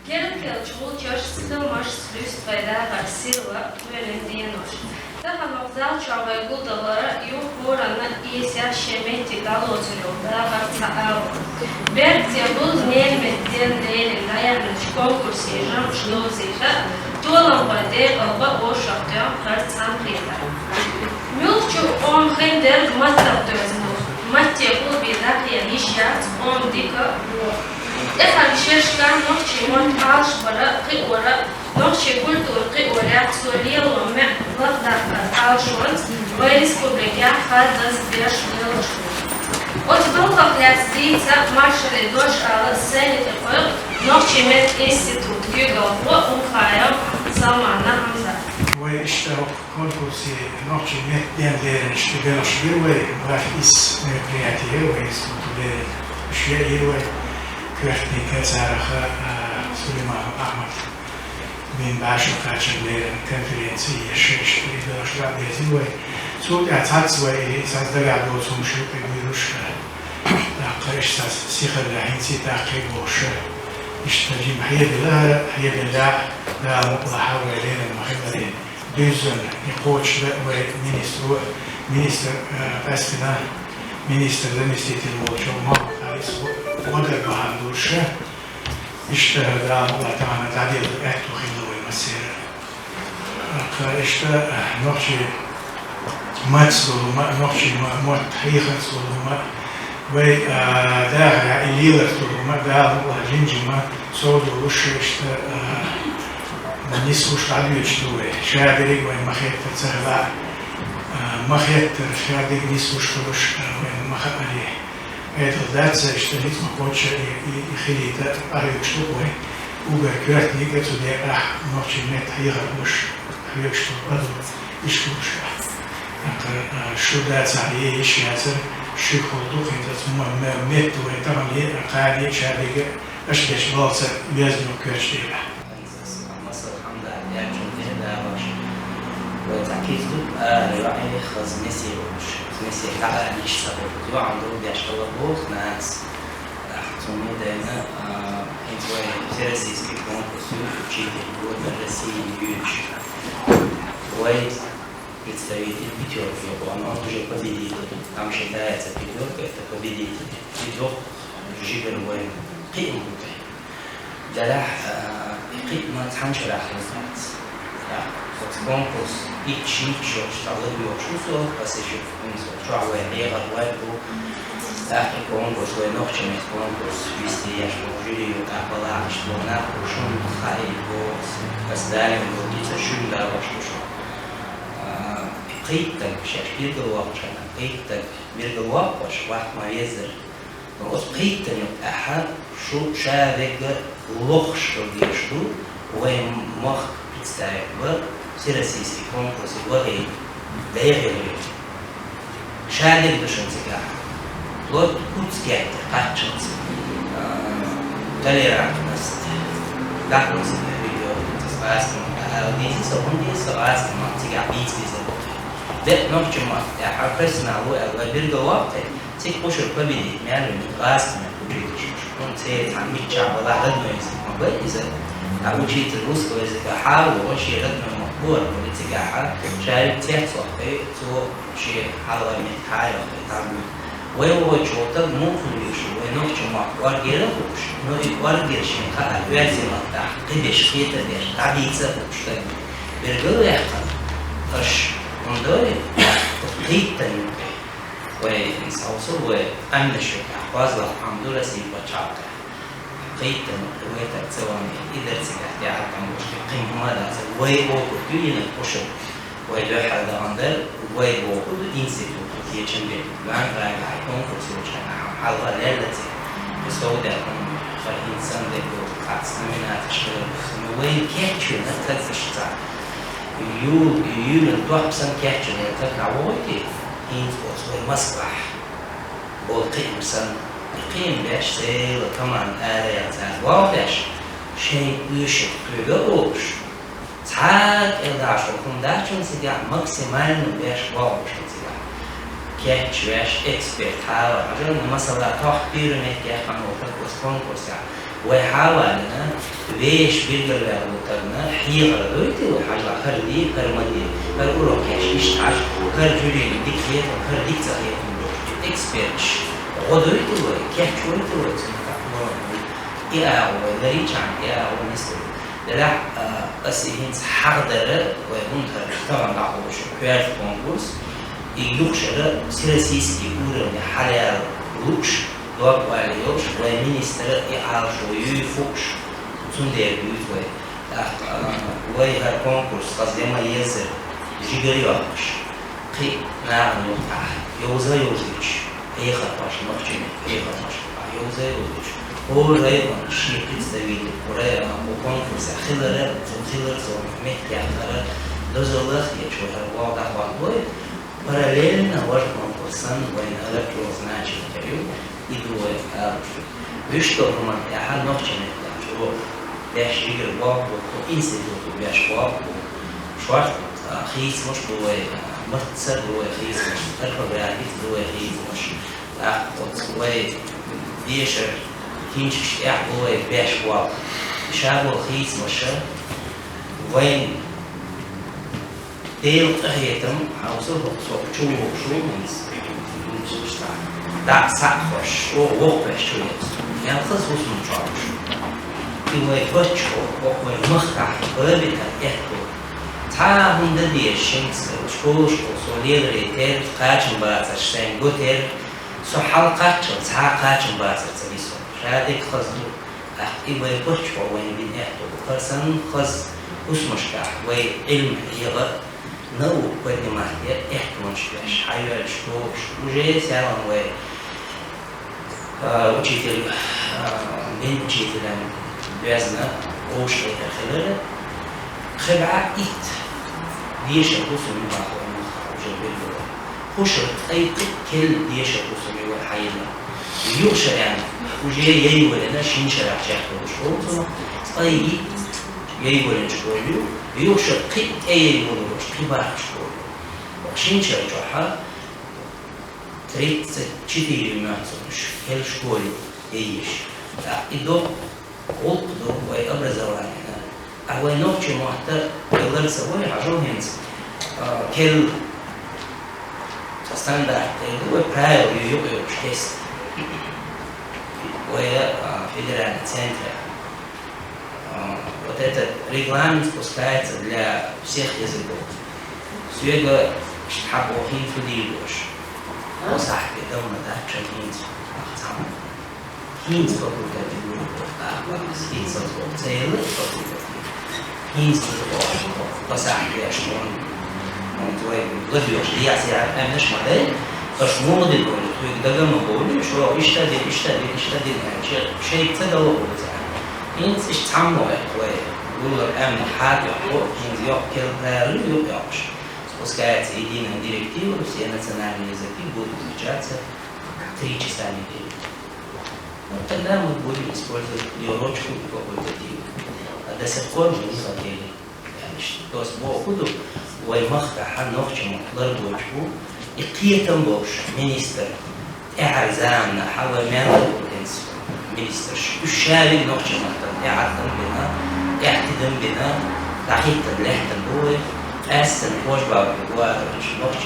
Gerekli çoğulcaş sıkılmış sülüst ve dağlar silva bölündüğünür. Daha nokta çağrı guldalara yok oranı iyisya şemeti galozunu dağlar sağır. Berktiya buz nelmettiğin değilin dayanmış konkursi jamşlozıyla dolan vade alba o şartyan kart samplita. Mülkçü on hender matlap dözmür. Matya bul bir dakika işyat on dika Essa recherche نحكي وان عاش ولا قي ولا نحكي كل قي ولا سوريا وما وضع عاش وان ويرس كوبريكا خالص بيش بيش وتبقى كلاسيكا مارشال دوش على السنة تقول نحكي من إنستيتوت يوغا ومخايم زماننا همزة واشترك كونكورسي نحكي من ديالين اشتغل شوي وراح اس مرياتي ويسكتوا شوي Kırkni Kazarha Süleyman Ahmet min başka kaçırların konferansiye şişti dolaşlar diye so ya tatsvay sazdaga olsun şu bir ruşka da karışsa sihirle hinsi takip boş işte cimhiyetler hiyetler da mutlaha ve lerin muhibberin düzün koçlu ve minister eskiden ministerden istediği oluşuma وقدر بهندوشه اشتهى الله تعالى تعديل الأكل وخيله والمسير فاشتهى نحشي ماتسلو نحشي متحيخا سلو وداخل إليلة سلو داخل الله جنجي ما سودو وش اشتهى نسوش عدو يجدوه شادري وين مخيط تسهلا مخيط شادري نسوش فلوش وين مخيط عليه Это дается, что лицо хочет и хилита, что вы угоркать не get сюда, ночи нет, я уж что паду и что дается, я еще раз шихолду, это сумма мету, это мне акади шабига, ашкеш балса вязну кверштега. وتأكيد رأي خز مسي على ليش سبب جو عنده بيشتغل بوت ناس أحتمي دائما إنتوا ترسيس كيكون كسور وشيء بود برسي يوش ويد представитель пятерки, он уже победитель. Там считается пятерка, это победитель. Пятерка жибервой قيمة. جلاح قيمة تحنش راح نفات. Конкурс и чичо, что вы учусь, посещу что вы делаете, вы так конкурс, вы ночами конкурс вести, я что жили, как была, что на кушон, хайбо, поздали, будете шум да вашу. قيتك شاش بيرجوا قيتك بيرجوا وش واحد ما يزر بس قيتك أحد شو شارك لخش بيشتو وين مخ بتستعمل سيرسيسي كونكورس وغير لا يغير شارك بشون سكاح لو كنت سكاح قاتشنس تليرات نست داكنس فيديو تسباسم ديسي سوون ديسي سباسم سكاح بيتس ده نوع يا حرفنا هو الغبير جواب تيك بوشر كبير يعني غاز من كبير شون تي تعمل شعب ولا حد ما يسمع ما بيزه أول شيء تروس كويس كحال وشيء ردنا مقبول والاتجاه شايف تحصل تو شيء حاول يتحايل تعمل وهو شوطة مو كل شيء ونوع وارجيله وش وارجيل شيء خال ويرزي مقطع قديش خيط قديش تعبيت سبوش برجله يحقق فش من دول قيتا وينصوصوا وأمن الشركة وازلة الحمد لله سيبا شعبك قيتا ويتكسواني إذا سيكحت يعطى مشتقين ماذا ويبوكو تيين القشر ويدوح هذا عندر ويبوكو إنستيتوت تيجن بيت وعن راجع كونكورس وشان حلقة ليلتي بسودة فالإنسان ديكو قاعد سنوينات الشغل وين كيتشو نتكسشتا يقول توحسن كاتشن يتبع وقتي ينفوز ويمسرح والقيم سن القيم باش سيل كمان آلة يتعاد واضح شيء يشك تقولوش تعاد 11 وكم داشون سيجا ماكسيمال باش واضح سيجا كاتشواش إكسبرت حاول عشان مثلا تحضير مكيا خمسة كونكورس وحاول أنا ليش بيقدر يقولنا حيغ ردويتي وحاجة خردي خرمدي خرورو كاش إشتعش خرجوري ديكيت خرديك تغيير إكسبرتش غدويتي وكاتشويتي وتنكا إيه ودريج عن إيه ونسل لا بس هنس حضر ومنتر طبعا دعوش كوير كونكورس يوكشر سيرسيسكي كورن حاليا لوكش دوك واليوش ومينستر يعالشو يفوكش تندير بيوتوي وهي كونكورس قصدي ما يزر جيجريوكش قي نعم يوقع يوزا يوزيش هي خطاش نقشين هي خطاش يوزا يوزيش هو رايبا شيء كتستويل ورايبا وكونكورس خلال زون مكي عمرا دوزولخ يشوهر واضح واضح Параллельно ваш конкурсан война клоузначи интервью и двое вышто роман я ханочене что я шигер бог по институту я школа шварц хейс мош было мартса было хейс мош тарховяги было хейс мош вот свой дешер кинчиш я было я школа шабо хейс мош войн ديل تهيتم حاوسه بقصو شو من سبشتاع دا سقفش ووقفش شو يعني خص وصل مشارش إيوه بتشو وقوي مختح بابتا إحكو تا هندي الشمس شوش وصولير ريتير قاچن بازر شتين قوتير سو حلقات تا قاچن بازر تبيسو شادك خصدو إيوه بتشو وين بين إحكو فرسن خص وسمشتاع وي علم يغا نو поднимать эхтмон швеш хайвер что уже сялан ве учитель мен учителем безна ошли хелер خبعة إت ديش القسم باخون уже بالبلد خشر أي كل ديش القسم والحيلة يوشر يعني уже يجولنا شين شرع شاكو شو أي يجولنا شكوليو يوشر قي أي يجولنا قبار شكوليو وشين شرع جوحة تريد تشتري مناسبش هل شكولي يجيش إدو قلقدو ويأبرزواني أول نوع معتر يقدر يسوي عشان هنس كل ستاندرد هو برايو يوقف تيست وهي федеральный центр. Вот этот регламент спускается для всех языков. Все это حقوقين فديلوش. وصاحبي دوما ده عشان هنس أخصام. هنس فقط كاتبون هنس فقط سيلة فقط. Посадки, что он твой ловишь, я себя не смотрел, то что молодой были, то и догону были, что иштади, шейк цедало будет. Инс иш самое твое, было эмно хат, инс ёк келпрэлю, ёкш. Спускается единая директива, все национальные языки будут изучаться 3 часа в неделю. Вот тогда мы будем использовать юрочку и какой-то диву. До сих пор мы не хотели. То есть походу ويمختح نوخش مقدار بوجهه إقيتم بوش مينستر إعزامنا حول ماذا بوتنس مينستر الشارع نوخش مقدار إعتم بنا إعتدم بنا تحيط لحتم بوه أستن خوش بابي وارش نوخش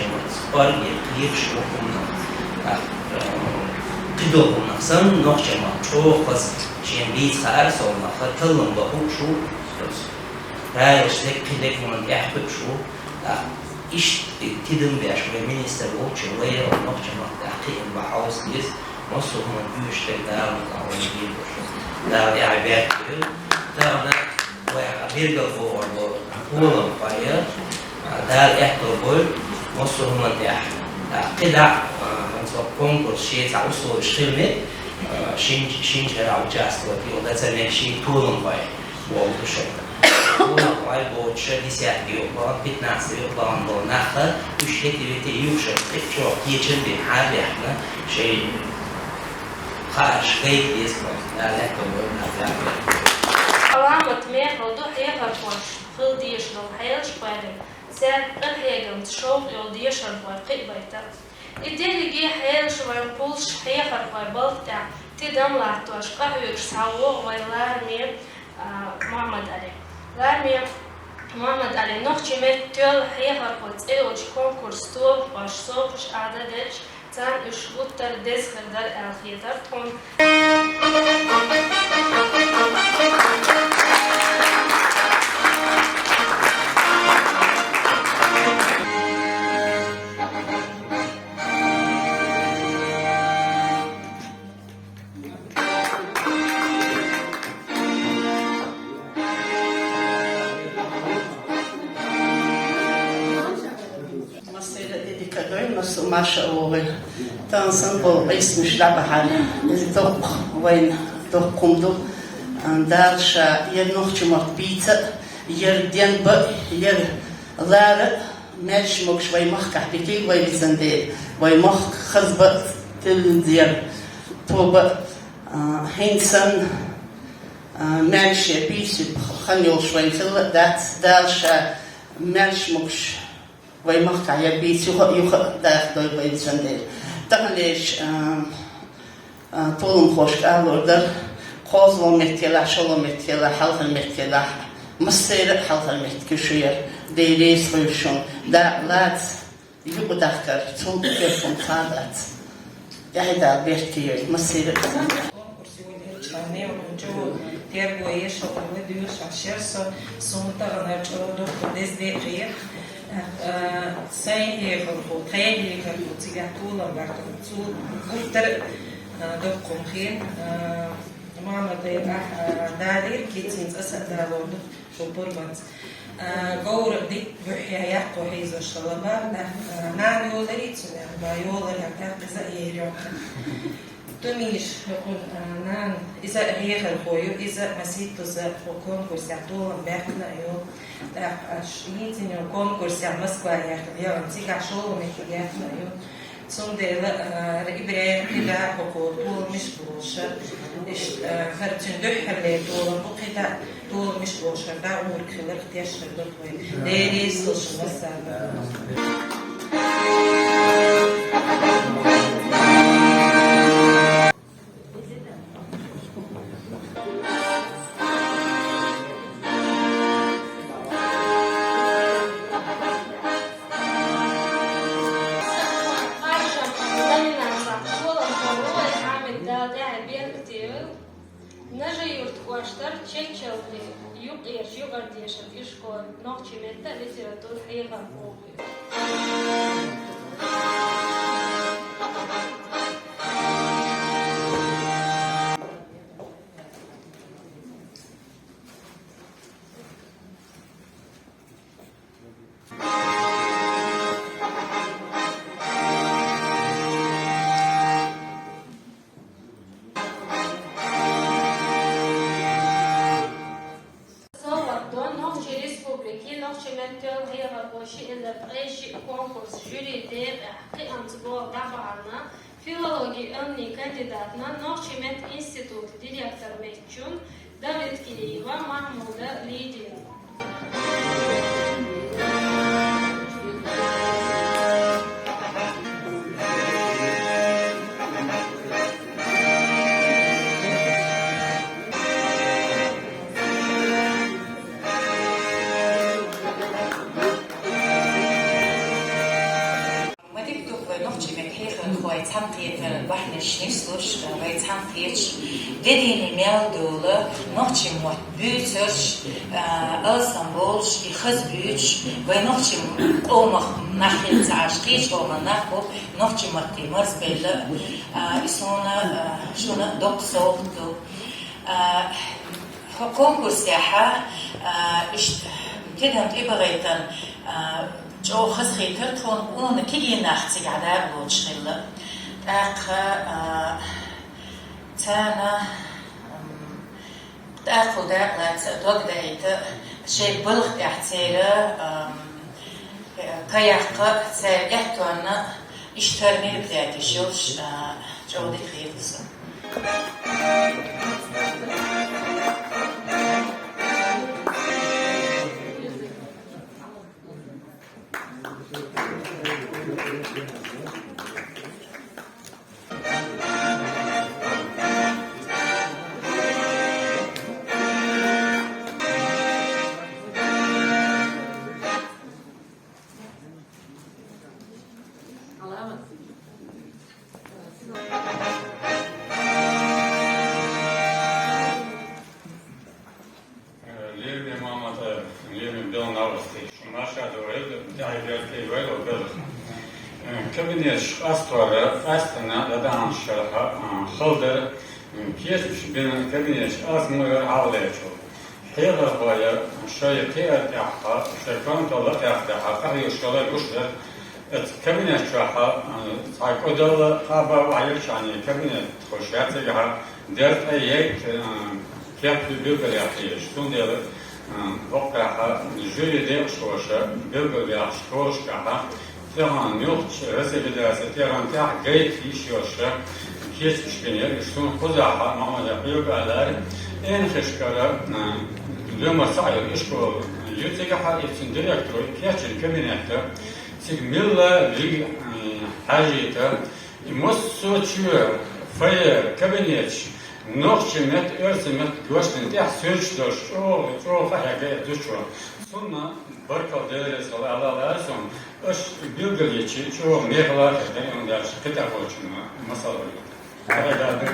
مقدار يقيقش وقمنا قدوهم نقصن نوخش مقدار خص شين بيت خار صونا خطلن بقوم شو رايش تك من يحبط شو إيش تدم بيش ومينستر ووتش ويا ونوخش مقدار بحوس ديس مصر هم يوش تقدر مقاوم بيبوش دار يعبير دار ويعبير قفور بقولهم فيا دار يحضر بول مصر هم يح قدع نصب كونكورس شيء تعوصوا الشلمت شين شرع وجاست وتي وده زمان شيء طولهم فيا ووتش Ой, больше 10 يوم 15 يوم ناخذ وش هتي يوشر تكشو يجند حالنا شيء خارج غير يسمع لا كمان علامة مير وضوح يفرش خل ديش لو حيل شقادر ساد الحيجم تشوف يو ديش الباقي بيتا الدلجي حيل شوي بولش حيخر بلطع تدم لاتوش قهوة ساوو ويلارمي محمد علي لارمي محمد علي نوخشي مت تول حيخر بلط ايوش كونكورس توب باش صوبش عددش تان اشغوتر دزخر در الخيطر تون Masha over dansen på ismeshlabahal dok وين دكمدو دارش ينوخش مربيت يردين ب ير لار مش مكش وين مخ كحبتي وين زندي وين مخ خزبت تلدير توب هينسن ماشي بيس خنيو شوي خل دات دارش مش مكش وين مخ كعيا بيس يخ داخل وين زندي تغليش طولم خوش كالوردر قوزلو متيلا شلو متيلا حلقل متيلا مصير حلقل متكشير ديريس خوشون دا لات يقدر تول كيفون خادات يهدا بيرتير مصير Первое еще выдвигаешь ашерса сумтарна чородо дездехия сайе хо тайли хо тигатула барту цу гуттер доком хин Muhammed داري كيتين أسأل داود وبرمت قور دي بحيا يقو حيزو شلبا نعم يولريت بايولر يعتقد زائر تميش يقول نعم إذا هي خلقويو إذا مسيتو زا كونكورس يعطولا بيحنا يو يتين يو كونكورس يعمسكوا يحنا يو انتيك عشولو ميكي يحنا يو ثم ديلا إبراهيم إذا حقوق طول مش بوشة خرجن دحر لي طول بقيت طول مش بوشة دا أمور كلر اختياشر دكوي ديري سوش مسا Чечелди, юг еш, югардешев, и школ, ногчи мета, литература, и ваповы. Филология önni kandidatına Nohçimet İnstitutu direktör Mehçun Davet Kiliyeva Mahmuda Lidiya. Dediğini mevdulu, nohçi mut büyütür, İstanbulş, İkız büyüç, ve nohçi olmak nahil taşkiç olmak nahil, nohçi mut demir belli, sonra şunu doksoldu. Konkurs yaha, işte, تدهم إبغيتن جو خز خيتر تون أون كي نختي على بوتشيل تانا تأخذ دقلت دوغدايت شيء بلغ احتيرا كياق سيحتوانا اشترمي بذاتي شوش جودي خيرسن Augustin. Maşa doğru daireli böyle olur. Kabineš astora astana da danışa halder geçmiş benim kabineš asmıyor havleço. Hela boya şöyle teyat yapha şerkan dolar yapha kahve şolar kuşlar. Kabineš çaha saykodalı hava ayır şani kabineš koşatı ya dert ayek kıyafet bir yapıyor. Stundalı وقعها جوي ديق شوشة بلغل بيع شكوش كها تيران نيوخش رسي بدراسة تيران تاع قيت في شوشة كيس بشكنير يشتون خزاحة معمدة بيوغ ألار إن خشكرة لما سعير إشكو يوتيقها يتسن ديريكتور كياتش الكابينيتر تيق ميلا لي حاجيتا يمسو تشوير فاير كابينيتش Nohçemet, örsemet, göçten diye sürçtür. Çok fahaya düşüyor. Sonra barkal değerli salalar son. Öş bilgileyici çok mehlar eden onlar kitap oluşuna masal oluyor. Hadi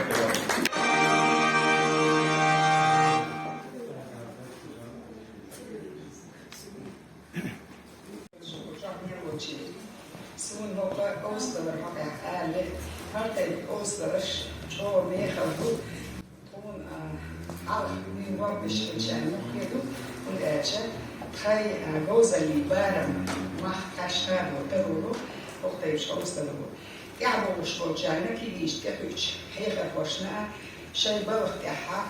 Soon hopa oosteler hopa alle. Hartel oosteler çok mehlar. على من وابش الجان يدو ونأجا خي جوزلي بارم مع كاشخان وترولو وقتيش أوصلوا يعبو وشكو جانا كيديش كفيش حيخة وشنا شي بلغ يحا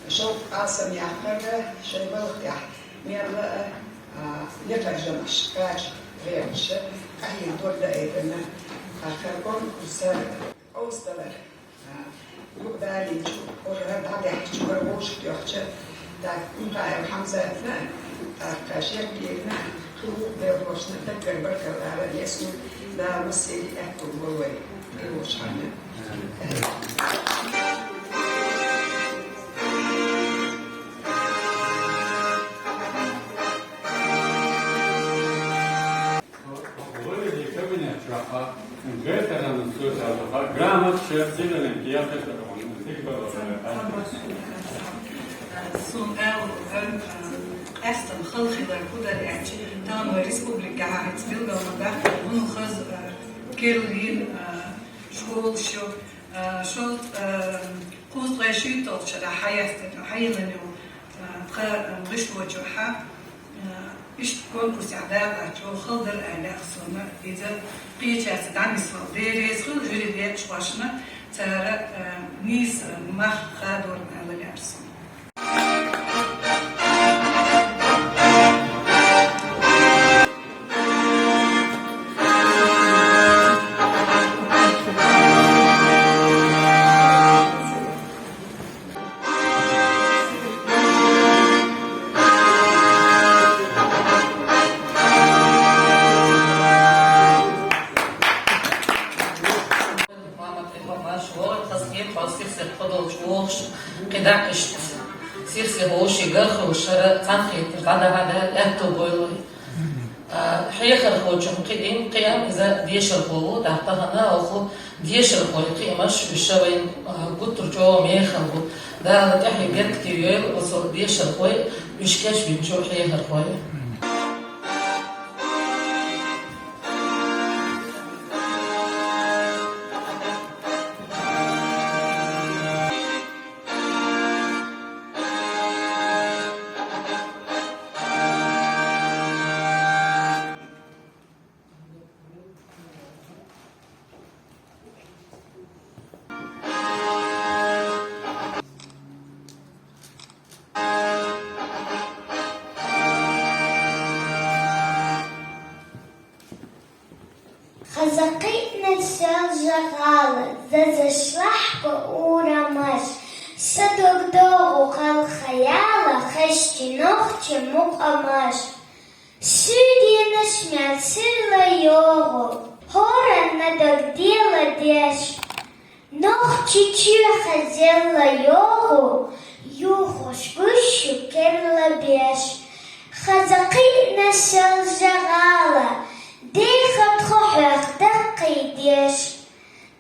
شوف قاسم يحقر شي بلغ يح ميرلا يقع جمش كاج غيرش أهي دور دائرنا خربون كسر أوصلر يقدر يقول هذا يحكي بروش يحكي ده نقايم حمزة اثنين كاشير بينا تو بروش نتذكر بركة على يسوع ده مسيري أكتب بوي بروش عنه Sun أستم خلقي لكودا يعني تام ريسبوبليكا هات بيلغا مدا ونخز كيرلين شغل شو قوس غشيت توش على حياة منو غش وجهها إيش تكون كسعداء أجو خلد الآلاء صونا إذا قيتش أستدعم صوت ديريس خل جري بيت شواشنا ترى نيس مخ خادور على الأرسم سيرسي هوشي قرخ وشرا تنخي ترتعدا هذا أكتو بويلوي حيخر خوشم قيم قيام إذا ديش الخو تحتها أخو ديش الخو قيمش بشوين قطر جو ميخنبو ده تحي جت كيويل وصل ديش الخو بيشكش بيمشو حيخر خوي Хазакитне сялжагала, зазашлахко урамаш, садок догу халхаяла, хащи ногче мукамаш. Судья смят сила його, хора надогдела деш, ногче чуха зела його, юхо швыщу керла беш. Хазакитне сялжагала, ديخت خحرخ دقي ديش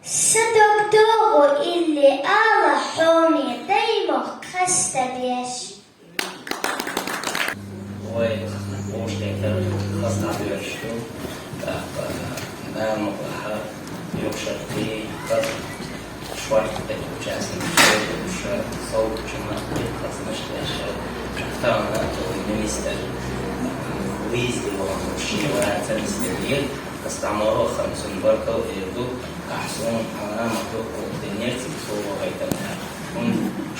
صدق دوغو اللي آلا حوني دايمو خستا بيش مشتركة خاصة بيرشتو نعم وحا يوشر في قصد شوية بجاسم شوية صوت جماعي قصد مشتاش شفتانا المينيستر ويزي ومشي وتنستريل استعمروا 50 بركة وإيردو أحسن على مطلوب ودنيرتي بصورة غيتنا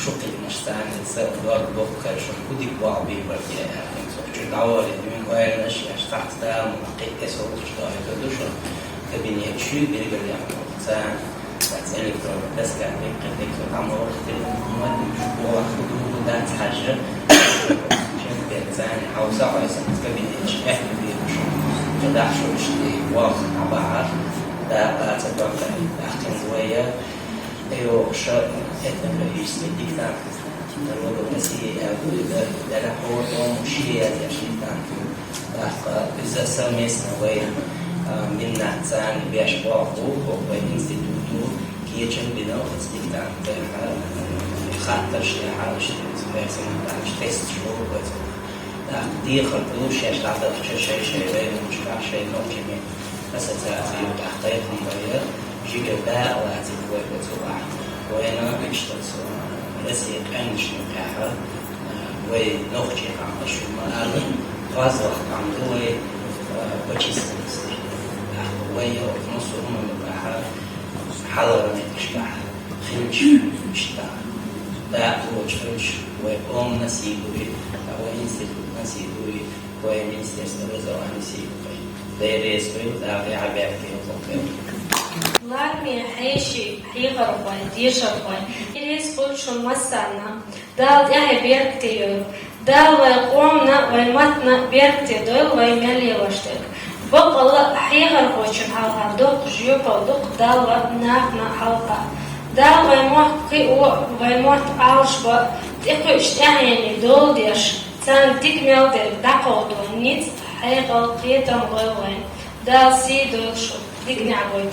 شقي مشتان السبب دور بوكر شن كودي بعبي بركة يعني سوتش دعوة لدمين وين أشياء تحت ده منقي كسر وشتاء يدوشون كبني شو بيرجع يعمل إنسان بس إلكترون بس قاعد يقدر تعمل كتير مهم هو خدوه ده حاجة شن بإنسان حوسة عايزة كبني إيش بيروشون فده شو بشتي واقع عبارة ده بعد تبقى أحسن شوية أيوة شر إحنا بنعيش سيدنا نقول نسي أقول ده هو مشي يشيطان أحقا إذا سمسنا وين من نحتان بيشبهه وإنستيتوتو كيتشن بناء استخدام خاطر شيء حاجة بس مش تست شو بس دي خلطوش يشتغل شيء مش شيء نوكيمي بس تأثير تحقيقهم بيا جيجا باء وهتبوي بتوعه وأنا بيشتغل رسي أنش نكاحة ونخجي عن شو ما قال غازة عن دوي وجسم ويا ونصهم نكاحة حضر نكشبح خنش مشتاق ده هو خنش وقوم نسيبوي أو إنستيتوت نسيبوي وإنستيتوت نسيبوي نسيبوي ده ريسوي ده في عبارة كده L'armija heiši hivarvai, diešarvai, ir iespūšun masana, dāl jāhe bierktīju, dāl vai omna vai matna bierktīju doil vai melievaštek. Bokala hivarvočun halkā dok žjopal dok dāl vai nākna halkā. Dāl vai mohki o vai mot alšba, tiku ištēhēni doldieš, cān tik melder dakoto nic, heigal kietam goilvain, dāl sī doilšu. Digna boy